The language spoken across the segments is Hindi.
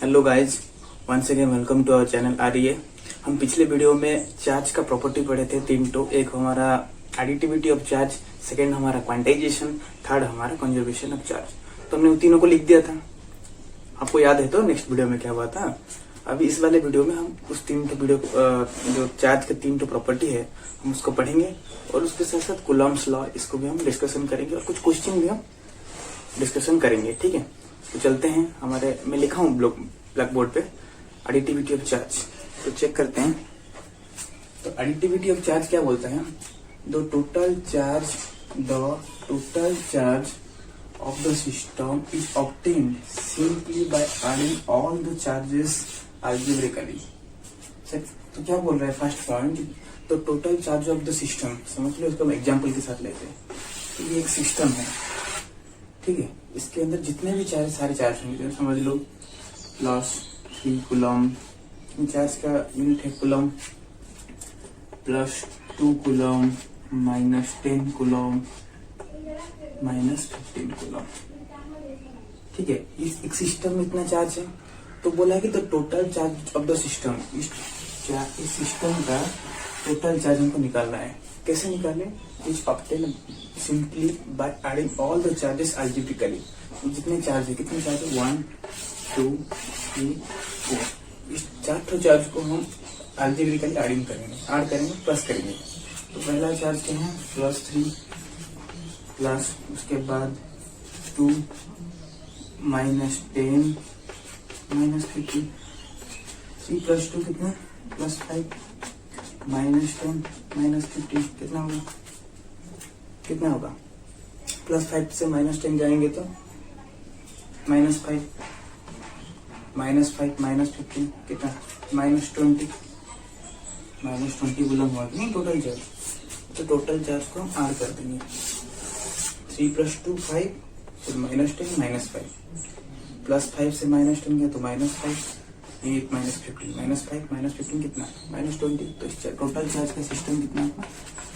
Hello guys, once again welcome to our channel REA. हम पिछले वीडियो में चार्ज का प्रॉपर्टी पढ़े थे तीन तो एक हमारा एडिटिविटी ऑफ चार्ज, सेकंड हमारा क्वांटाइजेशन, थर्ड हमारा कंजर्वेशन ऑफ चार्ज। तो हमने उन तीनों को लिख दिया था, आपको याद है? तो नेक्स्ट वीडियो में क्या हुआ था। अभी इस वाले वीडियो में हम उस तीन तो वीडियो जो चार्ज के तीन तो प्रॉपर्टी है हम उसको पढ़ेंगे और उसके साथ साथ कूलॉम्स लॉ इसको भी हम डिस्कशन करेंगे और कुछ क्वेश्चन भी हम डिस्कशन करेंगे। ठीक है, तो चलते हैं। मैं लिखा हूँ ब्लैक बोर्ड पे एडिटिविटी ऑफ चार्ज, तो चेक करते हैं। तो एडिटिविटी ऑफ चार्ज क्या बोलता है? The total charge of the system is obtained simply by adding all the charges algebraically। तो क्या बोल रहा है फर्स्ट पॉइंट? तो total charge of the system, समझ लो इसको हम एग्जांपल के साथ लेते हैं। तो ये एक सिस्टम है, ठीक है। इसके अंदर जितने भी सारे चार्ज होंगे, समझ लो प्लस 3 कूलम, चार्ज का यूनिट है coulomb, plus 2 coulomb, minus 10 coulomb, minus 15 coulomb. ठीक है, इस एक सिस्टम में इतना चार्ज है। तो बोला है कि the total charge of the system, इस सिस्टम का टोटल चार्ज हमको निकालना है। कैसे निकाले? Is obtain simply by adding all the charges algebraically. जितने चार्ज है, कितने चार्ज है? 1 2 3 4। इस चार चार्ज को हम अलजेब्रिकली ऐड करेंगे, प्लस करेंगे। तो पहला चार्ज क्या है? +3 प्लस उसके बाद 2 -10 -50। 3 + 2 कितना? +5 -10 -50 कितना होगा? +5 से -10 जाएंगे तो -5 -15 कितना? -20 -20 कूलम हुआ नहीं टोटल चार्ज। तो टोटल चार्ज को हम ऐड कर देंगे। 3 + 2 5, फिर -10 -5, +5 से -10 गया तो -5, 8 -15 -5 -15 कितना? -20। तो इस टोटल चार्ज का सिस्टम कितना होगा?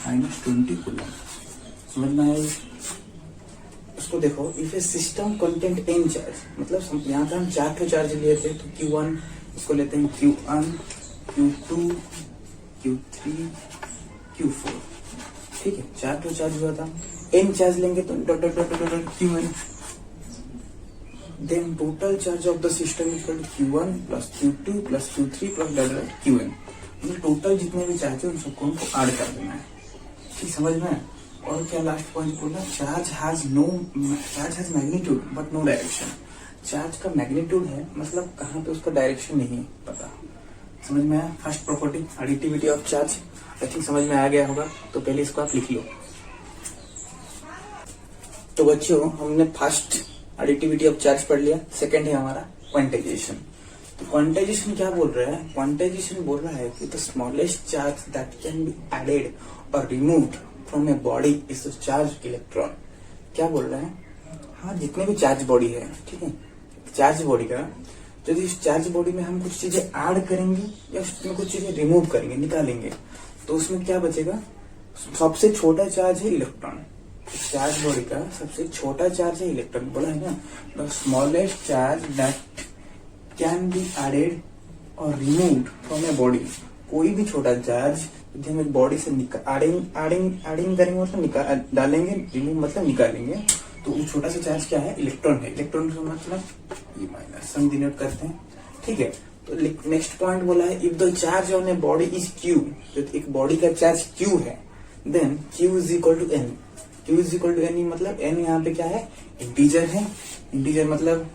-20 कूलम। समझ में आया? उसको देखो, if A system content n charge, मतलब यहाँ पे हम 4 चार्ज लिए थे, तो Q1 इसको लेते हैं, Q1 Q2 Q3 Q4। ठीक है, 4 चार्ज हुआ था। n चार्ज लेंगे तो Qn, then total charge of the system is Q1 + Q2 + Q3 + Qn। मतलब टोटल जितने भी चार्ज है उन सबको हमको ऐड कर देना है। ठीक, समझ में? और क्या लास्ट पॉइंट बोला? Charge has magnitude but no direction. Charge का मैग्नीट्यूड है, मतलब कहाँ पे उसका डायरेक्शन नहीं पता। समझ में आया? First property additivity of charge, I think समझ में आ गया होगा। तो पहले इसको आप लिख लो। तो बच्चों, हमने फर्स्ट एडिटिविटी ऑफ चार्ज पढ़ लिया। सेकंड है हमारा क्वांटाइजेशन। तो क्वांटाइजेशन क्या बोल रहा है? क्वांटाइजेशन बोल रहा है कि the smallest charge that can be added और removed from a body is the charge electron. क्या बोल रहा है? हाँ, जितने भी चार्ज बॉडी है, ठीक है, चार्ज बॉडी का, यदि इस चार्ज बॉडी में हम कुछ चीजें ऐड करेंगे या उसमें कुछ चीजें रिमूव करेंगे, निकालेंगे, तो उसमें क्या बचेगा? सबसे छोटा चार्ज है इलेक्ट्रॉन। चार्ज बॉडी का सबसे छोटा चार्ज है इलेक्ट्रॉन, बोला है ना। The smallest charge that can be added और रिमूव्ड फ्रॉम ए बॉडी। कोई भी छोटा चार्ज यदि हम बॉडी से एडिंग करेंगे मतलब डालेंगे, रिमूव मतलब निकालेंगे, तो वो छोटा सा चार्ज क्या है? इलेक्ट्रॉन है। इलेक्ट्रॉन का मतलब ये माइनस हम डिनोट करते हैं। ठीक है, तो नेक्स्ट पॉइंट बोला है, if the charge on A body is Q, तो एक बॉडी का चार्ज Q है, then Q = N। Q = N मतलब N यहाँ पे क्या है? इंटीजर है। इंटीजर मतलब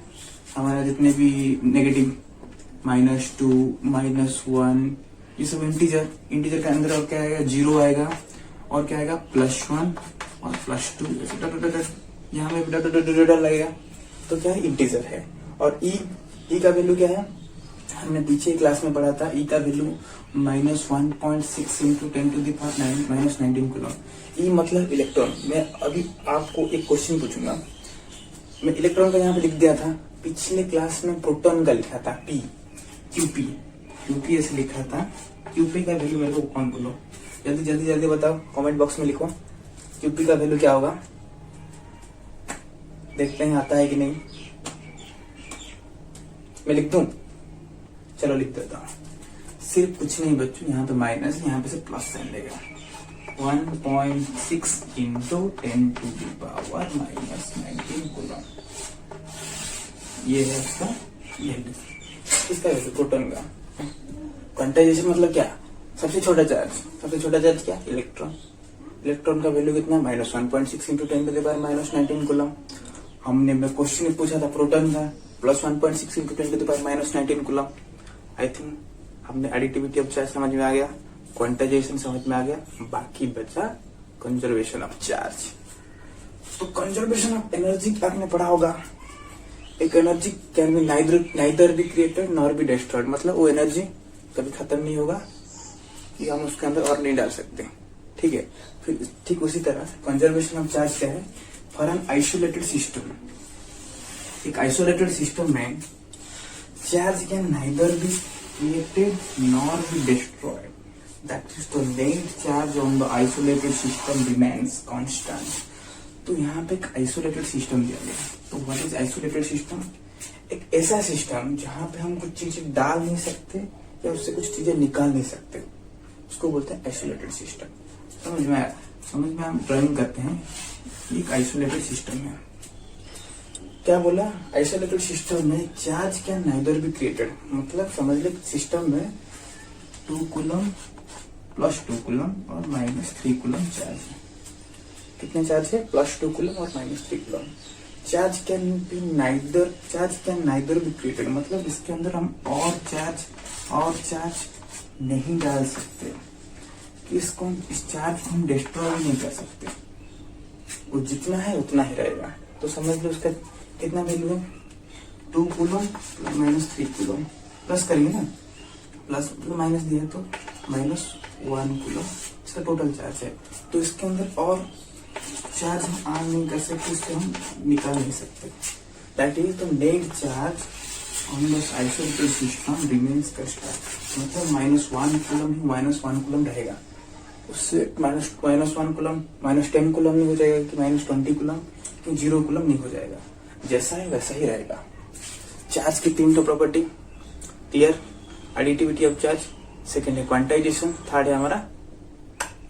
हमारा जितने भी नेगेटिव -2 -1 ये सब इंटीजर के अंदर और क्या आएगा? 0 आएगा, और क्या आएगा? +1 और +2, यहाँ में लगेगा। तो क्या है? इंटीजर है। और E का वैल्यू क्या है? हमने पीछे क्लास में पढ़ा था, E का वैल्यू -1.6 × 10⁻⁻⁹ कूलम। E मतलब इलेक्ट्रॉन। मैं अभी आपको एक क्वेश्चन पूछूंगा। मैं इलेक्ट्रॉन का यहाँ पे लिख दिया था, पिछले क्लास में प्रोटॉन का लिखा था QP ऐसे लिखा था। QP का वैल्यू मेरे को कौन बोलो? जल्दी बताओ, कमेंट बॉक्स में लिखो। QP का वैल्यू क्या होगा? देखते हैं आता है कि नहीं। मैं लिख दूं? चलो लिख देता हूँ। सिर्फ कुछ नहीं बच्चों, यहाँ पे माइनस, यहाँ पे से प्लस साइन देगा। 1.6 into 10 to the power minus 19 coulomb. ये है इसका, ये इसका वैसे प्रोटॉन का क्वांटाइजेशन मतलब क्या? सबसे छोटा चार्ज क्या? इलेक्ट्रॉन। इलेक्ट्रॉन का वैल्यू कितना? -1.6 into 10 to the power minus 19 coulomb. हमने मैं क्वेश्चन में पूछा था प्रोटॉन का, +1.6 into 10 to the power minus 19 coulomb. I think हमने एडिटिविटी ऑफ चार्ज समझ में आ गया, क्वांटाइजेशन समझ में आ गया, बाकी बचा कंजर्वेशन ऑफ चार्ज। तो कंजर्वेशन ऑफ एनर्जी आपने पढ़ा होगा। एक energy can be neither be created nor be destroyed, मतलब वो एनर्जी कभी खत्म नहीं होगा कि हम उसके अंदर और नहीं डाल सकते। ठीक है, फिर ठीक उसी तरह कंजर्वेशन ऑफ चार्ज क्या है? फॉर एन आइसोलेटेड सिस्टम, एक आइसोलेटेड सिस्टम में charge can neither be created nor be destroyed. That is the net charge on the isolated system remains constant. तो यहाँ पे एक आइसोलेटेड सिस्टम दिया गया। तो व्हाट इज आइसोलेटेड सिस्टम? एक ऐसा सिस्टम जहाँ पे हम कुछ चीजें डाल नहीं सकते या उससे कुछ चीजें निकाल नहीं सकते, उसको बोलते हैं आइसोलेटेड सिस्टम। समझ में आया? समझ में हम ड्राइंग करते हैं, एक आइसोलेटेड सिस्टम है। क्या बोला? आइसोलेटेड सिस्टम में charge can neither be created, मतलब समझ ले सिस्टम में 2 कूलम +2 कूलम और -3 कूलम चार्ज है। कितने चार्ज है? +2 कूलम और -3 coulomb. Charge can neither be created, मतलब इसके अंदर हम और चार्ज नहीं डाल सकते, इस चार्ज को हम डिस्ट्रॉय नहीं कर सकते, वो जितना है उतना ही रहेगा। तो समझ लो उसका कितना वैल्यू है? 2 कूलम -3 कूलम, प्लस करेंगे ना, प्लस माइनस दिया तो -1 कूलम इसका टोटल चार्ज है। तो इसके अंदर और चार्ज हम आन नहीं कर सकते, इसको हम निकाल नहीं सकते। That is the net charge on the isolated system remains constant, मतलब -1 कूलम ही -1 कूलम रहेगा। उससे -1 कूलम -10 कूलम नहीं हो जाएगा कि -20 कूलम कि 0 कूलम नहीं हो जाएगा, जैसा है वैसा ही रहेगा। चार्ज की 3 तो property clear, additivity of charge, second है क्वांटाइजेशन, थर्ड है हमारा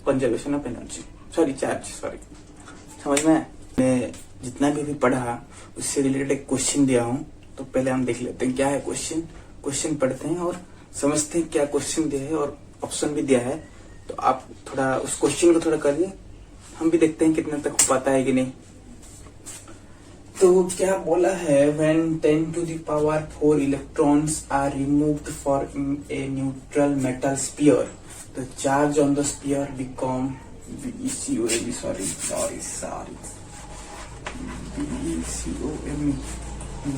कंजर्वेशन ऑफ एनर्जी, चार्ज। समझ में? मैं जितना भी पढ़ा उससे रिलेटेड एक क्वेश्चन दिया हूं, तो पहले हम देख लेते हैं क्या है क्वेश्चन। क्वेश्चन पढ़ते हैं और समझते हैं क्या क्वेश्चन दिया है और ऑप्शन भी दिया है। तो आप थोड़ा उस क्वेश्चन को थोड़ा करिए, हम भी देखते हैं कितने तक हो पाता है कि नहीं। तो क्या बोला है? when 10 to the power 4 electrons are removed from a neutral metal sphere, the charge on the sphere become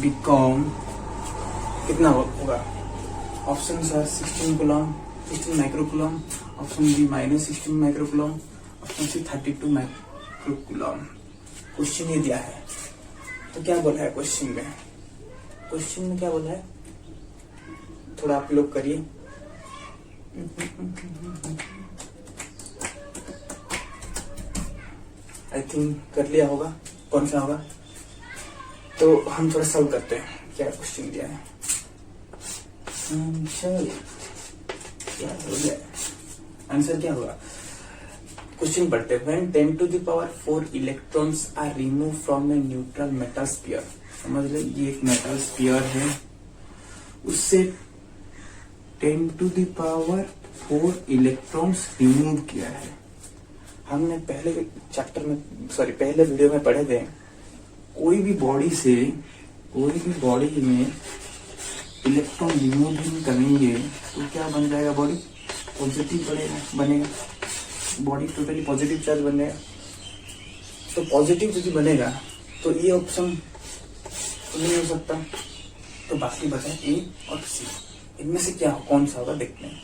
become कितना होगा? ऑप्शन है 16 coulomb, 16 microcoulomb, option B -16 microcoulomb, option C 32 microcoulomb. Question ये दिया है, तो क्या बोला है क्वेश्चन में? क्वेश्चन में क्या बोला है? थोड़ा आप लोग करिए। आई थिंक कर लिया होगा, कौन सा होगा? तो हम थोड़ा सॉल्व करते हैं क्या क्वेश्चन दिया है। आंसर क्या होगा? क्वेश्चन पढ़ते हैं। When 10 to the power 4 electrons are removed from a neutral metal sphere, समझ लो ये एक मेटल स्फीयर है, उससे 10 to the power 4 electrons remove किया है। हमने पहले चैप्टर में पहले वीडियो में पढ़े थे, कोई भी बॉडी में इलेक्ट्रॉन रिमूव नहीं करेंगे तो क्या बन जाएगा? बॉडी पॉजिटिव बनेगा, बॉडी टोटली पॉजिटिव चार्ज बनेगा। तो पॉजिटिव यदि बनेगा तो ये ऑप्शन नहीं हो सकता, तो बाकी बचा ए और सी। इनमें से क्या कौन सा होगा देखते हैं।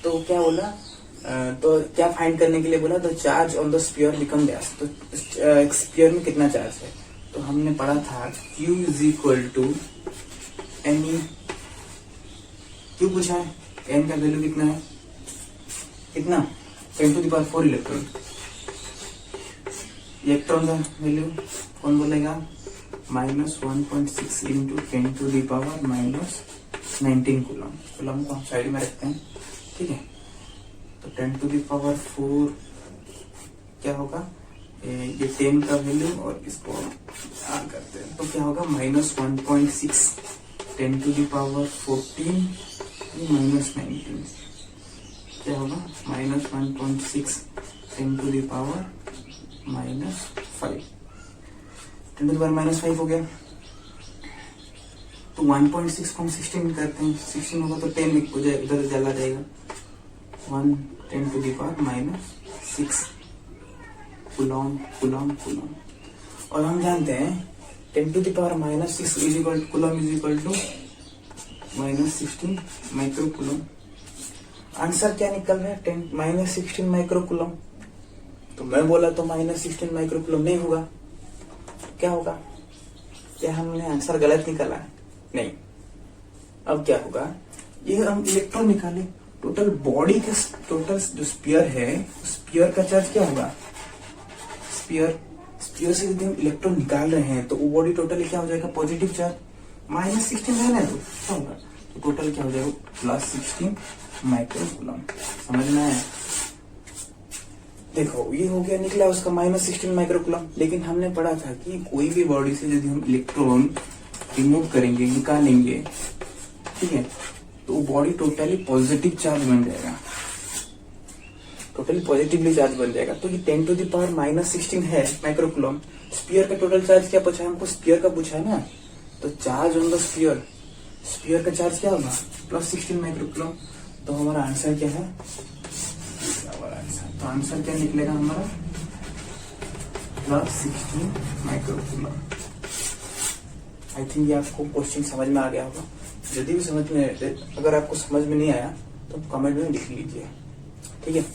तो क्या बोला? तो क्या फाइंड करने के लिए बोला? तो charge on the sphere become gas. तो स्फीयर में कितना चार्ज है? तो हमने पढ़ा था Q = NE। क्यों पूछा है? N का वैल्यू कितना है? कितना? 10 to the power 4 इलेक्ट्रॉन का वैल्यू कौन बोलेगा? -1.6 इंटू 10⁻⁻19 कूलम। कूलम को हम साइड में रखते हैं, ठीक है। तो 10⁴ क्या होगा, ये 10 का वैल्यू और इसको आर करते हैं तो क्या होगा, -1.6 10⁻14 -19 क्या होगा, -1.6 10⁻⁻5 10⁻⁻5 हो गया। तो 1.6 को हम 16 करते हैं, 16 होगा तो 10 हो जाए, इधर चला जाएगा, 1 10⁻⁻6 कूलम कूलम कूलम। और हम जानते हैं 10⁻⁻6 is equal coulomb is equal to -16 micro coulomb. Answer क्या निकल रहा है, -16 माइक्रो कूलम। तो मैं बोला तो -16 माइक्रो कूलम नहीं होगा, क्या होगा, क्या हमने आंसर गलत निकाला है? नहीं। अब क्या होगा, ये हम इलेक्ट्रॉन निकाले, टोटल बॉडी का टोटल जो स्पीयर है, स्पीयर का चार्ज क्या होगा, स्पीयर से यदि हम इलेक्ट्रॉन निकाल रहे हैं तो वो बॉडी टोटली क्या हो जाएगा, पॉजिटिव चार्ज। -16 है ना, तो क्या होगा, तो टोटल क्या हो जाएगा, +16 माइक्रो कूलम। समझ में आया? देखो ये हो गया, निकला उसका -16 माइक्रो कूलम। लेकिन हमने पढ़ा था कि कोई भी बॉडी से यदि हम इलेक्ट्रॉन रिमूव करेंगे, निकालेंगे, ठीक है, तो बॉडी टोटली पॉजिटिव चार्ज बन जाएगा, टोटली पॉजिटिवली चार्ज बन जाएगा। तो ये 10⁻⁻16 है माइक्रो कूलम। स्पीयर का टोटल चार्ज क्या पूछा है हमको, स्पीयर का पूछा है ना, तो charge on the sphere, sphere का चार्ज क्या होगा, +16 माइक्रो कूलम। तो हमारा आंसर क्या है, तो आंसर क्या निकलेगा हमारा, +16 माइक्रो कूलम। आई थिंक ये आपको क्वेश्चन समझ में आ गया होगा। यदि भी समझ में, अगर आपको समझ में नहीं आया तो कमेंट में लिख लीजिए, ठीक है।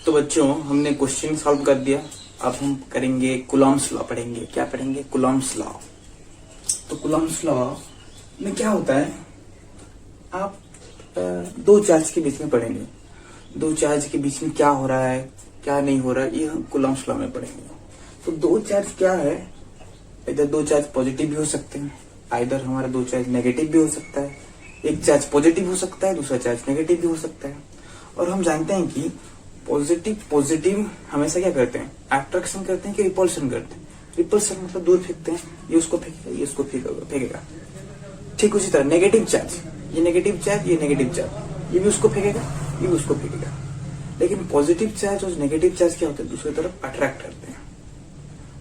तो बच्चों हमने क्वेश्चन सॉल्व कर दिया। अब हम करेंगे कूलम्स लॉ पढ़ेंगे। क्या पढ़ेंगे, कूलम्स लॉ। तो कूलम्स लॉ में क्या होता है, आप दो चार्ज के बीच में पढ़ेंगे, दो चार्ज के बीच में क्या हो रहा है क्या नहीं हो रहा है, ये हम कूलम्स लॉ में पढ़ेंगे। तो दो चार्ज क्या है, इधर दो चार्ज पॉजिटिव भी हो सकते हैं, इधर हमारा दो चार्ज नेगेटिव भी हो सकता है। एक चार्ज पॉजिटिव हो सकता है, दूसरा चार्ज नेगेटिव भी हो सकता है। और हम जानते हैं कि पॉजिटिव हमेशा क्या करते हैं, अट्रैक्शन करते हैं कि रिपल्शन करते हैं। रिपल्शन मतलब दूर फेंकते हैं, ये उसको फेंकेगा, ये उसको फेंकेगा। ठीक उसी तरह नेगेटिव चार्ज, ये नेगेटिव चार्ज, ये नेगेटिव चार्ज, ये भी उसको फेंकेगा, ये भी उसको फेंकेगा। लेकिन पॉजिटिव चार्ज और नेगेटिव चार्ज क्या होते हैं, दूसरी तरफ अट्रैक्ट करते हैं।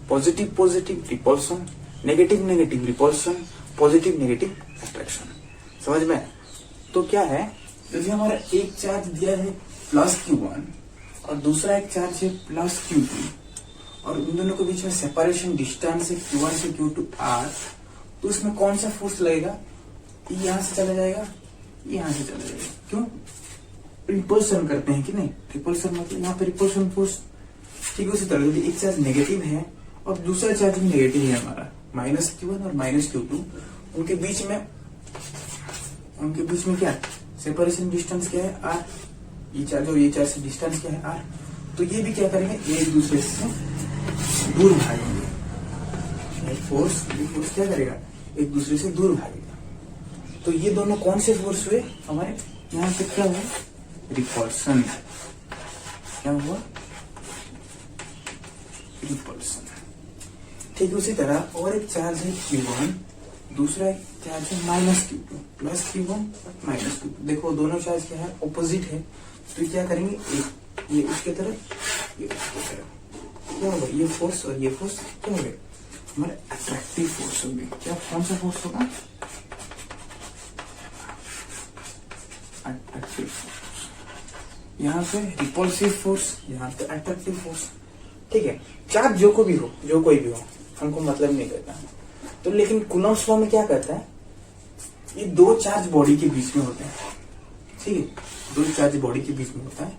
Positive repulsion, negative repulsion, positive negative attraction. समझ में? तो क्या है, यदि हमारा एक चार्ज दिया है +Q1 और दूसरा एक चार्ज है +Q2 और उन दोनों के बीच में सेपरेशन डिस्टेंस है Q1 से Q2 R, तो इसमें कौन सा फोर्स लगेगा, यहां से चला जाएगा, यहां से चला जाएगा। क्यों, रिपल्सन करते हैं कि नहीं, रिपल्सन मतलब यहाँ पे रिपल्सन फोर्स। ठीक है, उसी तरह यदि एक चार्ज नेगेटिव है और दूसरा चार्ज भी नेगेटिव है हमारा, -Q1 और -Q2, उनके बीच में क्या सेपरेशन डिस्टेंस क्या है, R। ये चार्ज और ये चार्ज से डिस्टेंस क्या है, R। तो ये भी क्या करेंगे, एक दूसरे से दूर भागेंगे। फोर्स क्या करेगा, एक दूसरे से दूर भागेगा। तो ये दोनों कौन से फोर्स हुए हमारे, यहाँ पे क्या हुआ, रिपल्सन। क्या हुआ, रिपल्सन। ठीक उसी तरह और एक चार्ज है Q1, दूसरा एक चार्ज है -Q2, +Q1 -Q2। देखो दोनों चार्ज क्या है, ऑपोजिट है। तो क्या करेंगे, ये उसके तरफ, ये उसके तरफ, क्या होगा, ये फोर्स और ये फोर्स क्या होगा, हमारे अट्रैक्टिव फोर्स होगी। क्या, कौन सा फोर्स होगा, अट्रैक्टिव फोर्स। यहाँ पे रिपल्सिव फोर्स, यहाँ पे अट्रैक्टिव फोर्स। ठीक है, चार्ज जो कोई भी हो, हमको मतलब नहीं करता। तो लेकिन कूलम्स लॉ में क्या कहता है, ये दो चार्ज बॉडी के बीच में होते हैं। ठीक है, दो चार्ज बॉडी के बीच में होता है।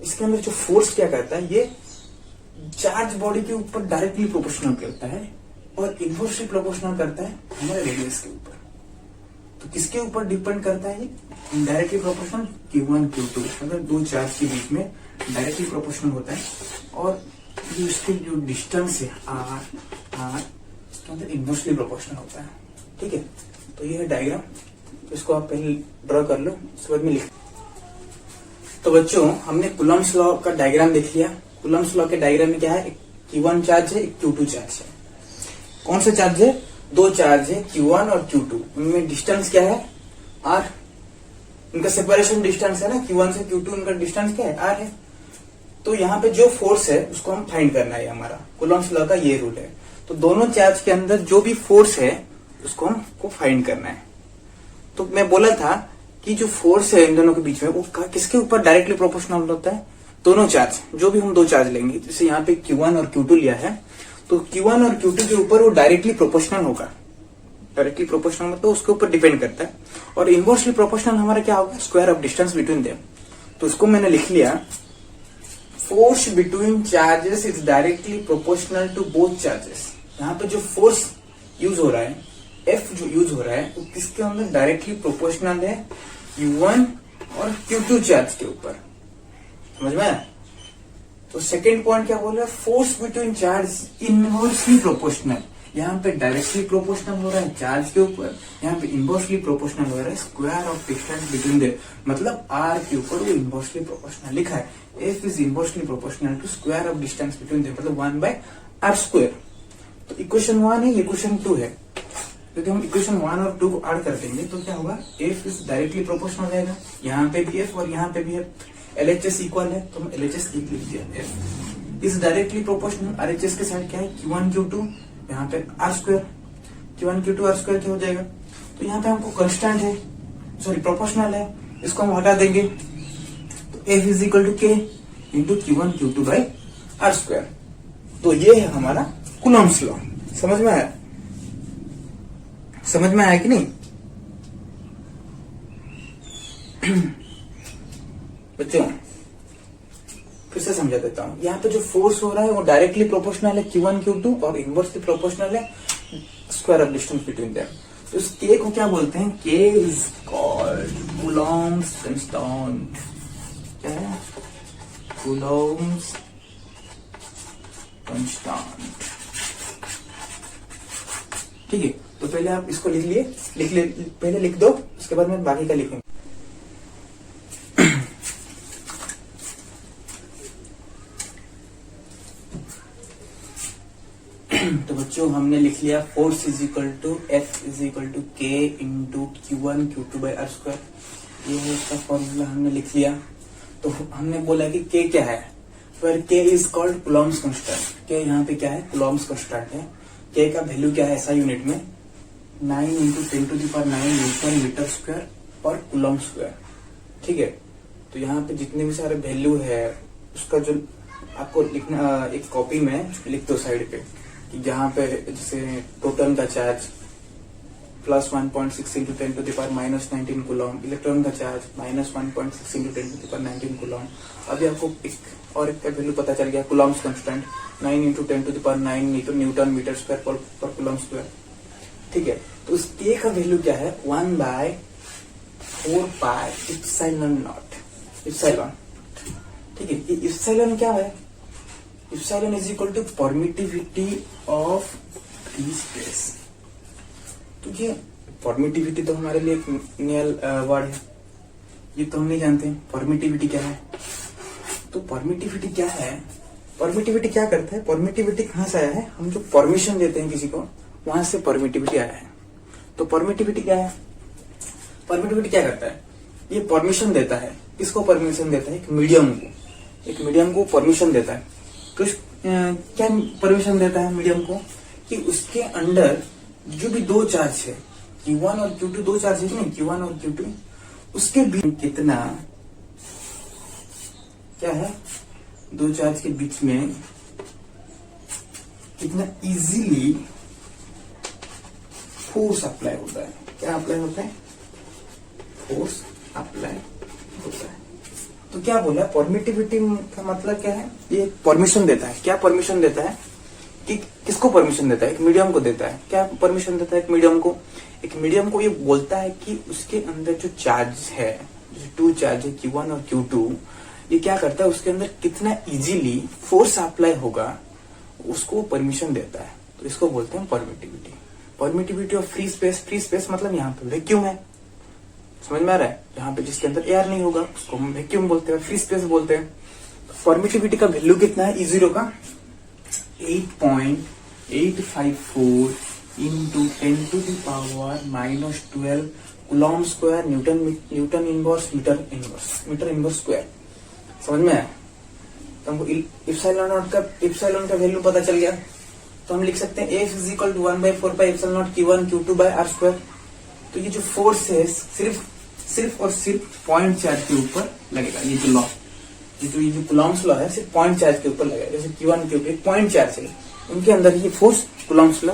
इसके अंदर जो फोर्स क्या करता है, ये चार्ज बॉडी के ऊपर डायरेक्टली प्रोपोर्शनल करता है और इनवर्सली प्रोपोर्शनल करता है हमारे रेडियस के ऊपर। तो किसके ऊपर डिपेंड करता है, ये डायरेक्टली प्रोपोर्शनल Q1 Q2। अगर दो चार्ज के बीच में डायरेक्टली प्रोपोर्शनल होता है और इसके जो डिस्टेंस है R, उसके अंदर इन्वर्सली प्रोपोर्शनल होता है। ठीक है, तो ये है डायग्राम, इसको आप पहले ड्रॉ कर लो, उसके बाद में लिख। तो बच्चों हमने कूलम्ब्स लॉ का डायग्राम देख लिया। कूलम्ब्स लॉ के डायग्राम में क्या है, एक Q1 चार्ज है, एक Q2 चार्ज है। कौन सा चार्ज है, दो चार्ज है Q1 और Q2, उनमें डिस्टेंस क्या है, R, इनका सेपरेशन डिस्टेंस है ना, Q1 से Q2 इनका डिस्टेंस क्या है, R है। तो यहाँ पे जो फोर्स है उसको हम फाइंड करना है, हमारा कूलम्ब्स लॉ का ये रूल है। तो दोनों चार्ज के अंदर जो भी फोर्स है उसको हमको फाइंड करना है। तो मैं बोला था कि जो फोर्स है इन दोनों के बीच में वो किसके ऊपर डायरेक्टली प्रोपोर्शनल होता है, दोनों चार्ज, जो भी हम दो चार्ज लेंगे, जैसे यहाँ पे Q1 और Q2 लिया है, तो Q1 और Q2 के ऊपर वो डायरेक्टली प्रोपोर्शनल होगा। डायरेक्टली प्रोपोर्शनल मतलब उसके ऊपर डिपेंड करता है। और इनवर्सली प्रोपोर्शनल हमारा क्या होगा, square of distance between them. तो इसको मैंने लिख लिया, force between charges is directly proportional to both charges. यहाँ पे जो फोर्स यूज हो रहा है, F जो यूज हो रहा है, वो किसके अंदर डायरेक्टली प्रोपोर्शनल है, Q1 और Q2 चार्ज के ऊपर। समझ में आया? तो सेकेंड पॉइंट क्या बोल रहा है, force between charge inversely proportional. यहाँ पे डायरेक्टली प्रोपोर्शनल हो रहा है चार्ज के ऊपर, यहाँ पे इनवर्सली प्रोपोर्शनल हो रहा है square of distance between them. मतलब R के ऊपर वो इनवर्सली प्रोपोर्शनल लिखा है, F is inversely proportional to square of distance between them, मतलब 1/r स्क्वायर। तो इक्वेशन 1 है, इक्वेशन 2 है। क्योंकि हम इक्वेशन 1 और 2 को ऐड कर देंगे तो क्या होगा, F इज डायरेक्टली प्रोपोर्शनल रहेगा, यहाँ पे भी F और यहाँ पे भी F, LHS इक्वल है तो हम LHS लिख दिया, F is directly proportional. RHS के साइड क्या है, Q1 Q2, यहाँ पे R square, Q1 Q2 R square क्या हो जाएगा। तो यहाँ पे हमको कंस्टेंट है, सॉरी प्रोपोर्शनल है, इसको हम हटा देंगे तो F is equal to K into Q1 Q2 by R square. तो ये है हमारा कूलम्ब्स लॉ। समझ में आया, समझ में आया कि नहीं बच्चों? फिर से समझा देता हूं। यहाँ पे जो फोर्स हो रहा है वो डायरेक्टली प्रोपोर्शनल है Q1 Q2 और इनवर्सली प्रोपोर्शनल है square of distance between them. तो इस K को क्या बोलते हैं, K is called Coulomb's constant. क्या है, कूलम्ब्स कांस्टेंट। ठीक है, तो पहले आप इसको पहले लिख दो, उसके बाद मैं बाकी का लिखूंगा। तो बच्चों हमने लिख लिया, force is equal to F is equal to K into Q1 Q2 by R square. ये है इसका फॉर्मूला, हमने लिख लिया। तो हमने बोला कि K क्या है, फिर K is called Coulomb's constant. K यहाँ पे क्या है, कूलम्ब्स कांस्टेंट है। K का वैल्यू क्या है ऐसा यूनिट में, 9 इंटू 10⁹ न्यूटन मीटर स्क्वायर पर कूलम्ब स्क्वायर। ठीक है, तो यहाँ पे जितने भी सारे वैल्यू है उसका जो आपको लिखना, एक कॉपी में लिख दो साइड पे, कि जहाँ पे जैसे प्रोटॉन का charge plus 1.6 into 10⁻⁻19 coulomb, electron का चार्ज -1.6 इंटू 10⁻19 कूलम्ब। अभी आपको एक और एक का वैल्यू पता चल गया, coulomb's constant 9 into 10⁻9 newton metre square पर कूलम्ब स्क्वायर। ठीक है, तो उस K का वैल्यू क्या है, 1/4 पाई इप्सिलॉन नॉट, इप्सिलॉन। ठीक है, ये इप्सिलॉन क्या है, epsilon is equal to permittivity of free space. तो ये परमिटिविटी तो हमारे लिए एक नया वर्ड है, ये तो हम नहीं जानते परमिटिविटी क्या है। तो परमिटिविटी क्या है, परमिटिविटी क्या करता है, परमिटिविटी कहाँ से आया है, हम जो परमिशन देते हैं किसी को वहां से परमिटिविटी आया है। तो परमिटिविटी क्या है, परमिटिविटी क्या करता है, ये परमिशन देता है, किसको परमिशन देता है, एक मीडियम को परमिशन देता है। तो क्या परमिशन देता है मीडियम को, कि उसके अंदर जो भी दो चार्ज है, Q1 और Q2 दो चार्ज है नहीं, Q1 और Q2, उसके बीच कितना क्या है, दो चार्ज के बीच में कितना इजीली फोर्स अप्लाई होता है। क्या अप्लाई होता है, फोर्स अप्लाई होता है। तो क्या बोला, परमिटिविटी का मतलब क्या है, ये परमिशन देता है। क्या परमिशन देता है, कि किसको परमिशन देता है, एक मीडियम को देता है। क्या परमिशन देता है एक मीडियम को, एक मीडियम को ये बोलता है कि उसके अंदर जो चार्ज है, जो टू चार्ज है Q1 और Q2, ये क्या करता है, उसके अंदर कितना इजीली फोर्स अप्लाई होगा उसको परमिशन देता है। तो तो इसको बोलते हैं permittivity. Permittivity of free space, free space मतलब यहाँ पे वैक्यूम है, समझ में आ रहा है, यहाँ पे जिसके अंदर एयर नहीं होगा उसको हम वैक्यूम बोलते हैं, फ्री स्पेस बोलते हैं। परमिटिविटी का वैल्यू कितना है E0 का 8.854 into 10⁻⁻12 coulomb square newton inverse metre inverse square. समझ में आया? तो हमको इप्सिलॉन का वैल्यू पता चल गया, तो हम लिख सकते हैं F is equal to 1/4πε0 Q1 Q2/r²। तो ये जो फोर्स है सिर्फ और सिर्फ पॉइंट चार्ज के ऊपर लगेगा। ये जो लॉ, ये जो कूलॉम्स लॉ है सिर्फ पॉइंट चार्ज के ऊपर लगेगा। जैसे Q1 Q2 पॉइंट चार्ज है, उनके अंदर ये फोर्स कूलॉम्स लॉ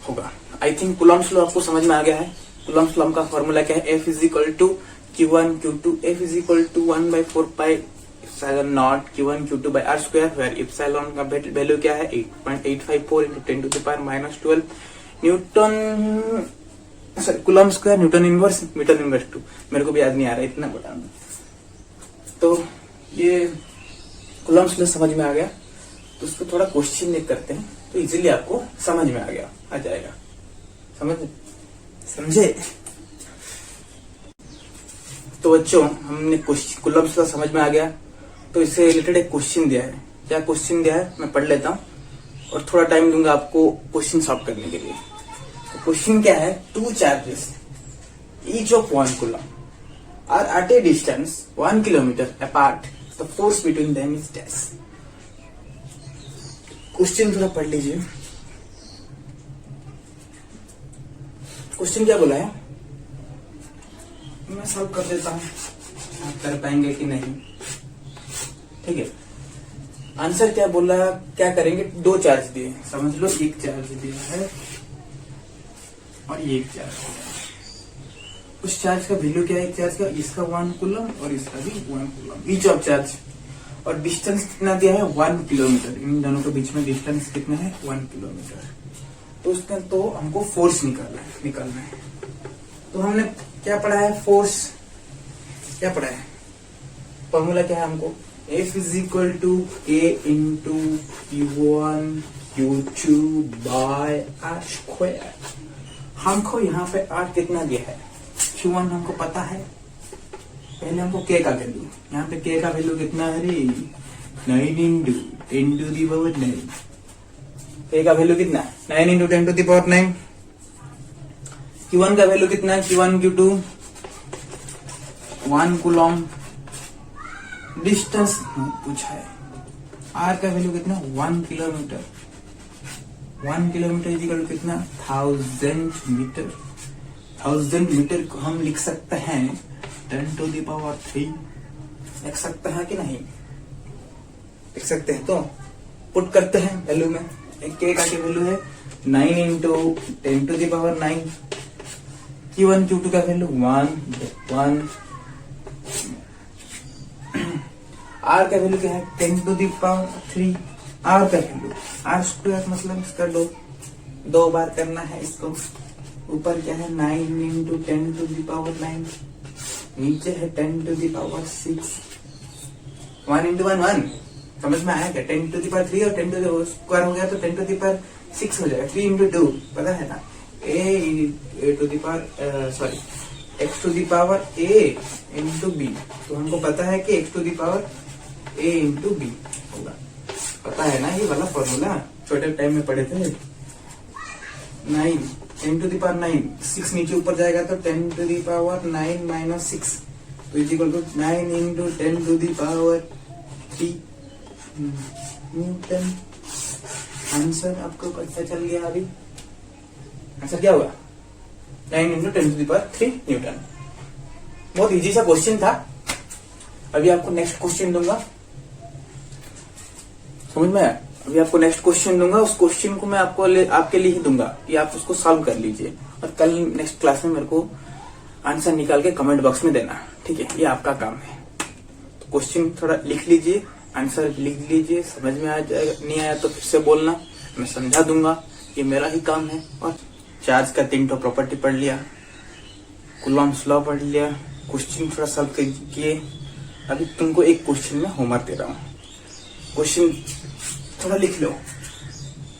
होगा। आई थिंक कूलॉम्स लॉ आपको समझ में आ गया है। कूलॉम्स लॉ का फॉर्मूला क्या है? F is equal to Q1 Q2, F is equal to 1/4πε0 Q1 Q2/r², where epsilon का वैल्यू क्या है 8.854 into 10⁻⁻12 newton coulomb square newton inverse metre inverse 2। मेरे को भी याद नहीं आ रहा है, इतना बता दो। तो ये कूलॉम्स लॉ समझ में आ गया, तो उसको थोड़ा क्वेश्चन लिख करते हैं तो इजीली आपको समझ में आ जाएगा। समझे? तो बच्चों हमने कूलॉम्स लॉ समझ में आ गया, तो इससे रिलेटेड एक क्वेश्चन दिया है। क्या क्वेश्चन दिया है मैं पढ़ लेता हूँ और थोड़ा टाइम दूंगा आपको क्वेश्चन सॉल्व करने के लिए। तो क्वेश्चन क्या है? 2 charges each of 1 coulomb are at a distance 1 kilometre apart, the force between them is dash. Question थोड़ा पढ़ लीजिए। क्वेश्चन क्या बोला है मैं सॉल्व कर देता हूं, आप कर पाएंगे कि नहीं। ठीक है, आंसर क्या बोला, क्या करेंगे? 2 चार्ज दिए, समझ लो एक चार्ज दिया है और ये एक चार्ज दिया है। उस चार्ज का वैल्यू क्या है? एक चार्ज का, इसका 1 कूलम और इसका भी 1 कूलम ईच ऑफ चार्ज। और डिस्टेंस कितना दिया है? 1 किलोमीटर। इन दोनों के बीच में डिस्टेंस कितना है? 1 किलोमीटर। तो उसका तो हमको फोर्स निकालना है। तो हमने क्या पढ़ा है? फोर्स क्या पढ़ा है? फॉर्मूला क्या है हमको? F is equal to A into Q1 Q2/r²। हमको यहाँ पे R कितना दिया है? Q1 हमको पता है। पहले हमको K का वैल्यू, यहाँ पे K का वैल्यू कितना है रे? 9 इंटू 10⁻⁹। K का वैल्यू कितना? 9 इंटू 10⁻⁹। Q1 का वैल्यू कितना है? Q1 Q2 1 coulomb. डिस्टेंस पूछा है। R का वैल्यू कितना? 1 किलोमीटर। 1 किलोमीटर इक्वल कितना? 1000 मीटर। 1000 मीटर को हम लिख सकते हैं 10⁻3। लिख सकते हैं कि नहीं? लिख सकते हैं। तो पुट करते हैं वैल्यू में। K का वैल्यू है 9 इंटू 10⁹। Q1 Q2 का वैल्यू 1। R का वैल्यू क्या है? 10⁻3। R का वैल्यू r² मतलब इसका 2 बार करना है इसको। ऊपर क्या है? 9 इंटू 10⁹। नीचे है 10⁻6। 1 इंटू 1 समझ में आया क्या? 10⁻3 और 10² हो गया तो 10⁻6 हो जाएगा। 3 इंटू 2 पता है ना? x⁴ into b। तो हमको पता है कि x⁴ इंटू b होगा। पता है ना ये वाला फॉर्मूला? छोटे टाइम में पढ़े थे। 9 10⁹ 6 नीचे ऊपर जाएगा तो 10⁻9 - 6 तो equal to 9 into 10⁻3 newton. Answer आपको पता चल गया। अभी आंसर क्या हुआ? 9 इंटू 10⁻3 न्यूटन। बहुत इजी सा क्वेश्चन था। अभी आपको नेक्स्ट क्वेश्चन दूंगा, समझ में आया? अभी आपको नेक्स्ट क्वेश्चन दूंगा, उस क्वेश्चन को मैं आपके लिए ही दूंगा कि आप उसको सॉल्व कर लीजिए और कल नेक्स्ट क्लास में मेरे को आंसर निकाल के कमेंट बॉक्स में देना। ठीक है, ये आपका काम है। तो क्वेश्चन थोड़ा लिख लीजिए, आंसर लिख लीजिए। समझ में आ जाएगा, नहीं आया तो फिर से बोलना, मैं समझा दूंगा। ये मेरा ही काम है। और चार्ज का 3 प्रॉपर्टी पढ़ लिया, कूलॉम्स लॉ पढ़ लिया, क्वेश्चन थोड़ा सॉल्व किए। अभी तुमको एक क्वेश्चन में होमवर्क दे रहा हूँ, क्वेश्चन थोड़ा लिख लो।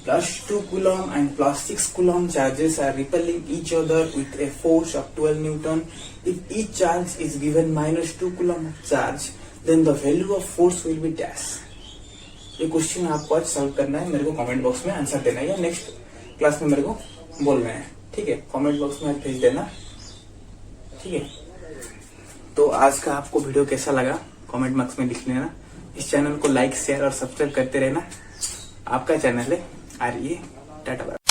+2 coulomb and +6 coulomb charges are repelling each other with a force of 12 Newton. If each charge is given -2 coulomb of charge, then the value of force will be dash. ये क्वेश्चन आपको आज सॉल्व करना है, मेरे को कमेंट बॉक्स में आंसर देना है या नेक्स्ट क्लास में मेरे को बोलना है, ठीक है? कमेंट बॉक्स में भेज देना, ठीक है? तो आज का आपको वीडियो कैसा लगा कमेंट बॉक्स में लिख लेना। इस चैनल को लाइक शेयर और सब्सक्राइब करते रहना। आपका चैनल है आर्य टाटा।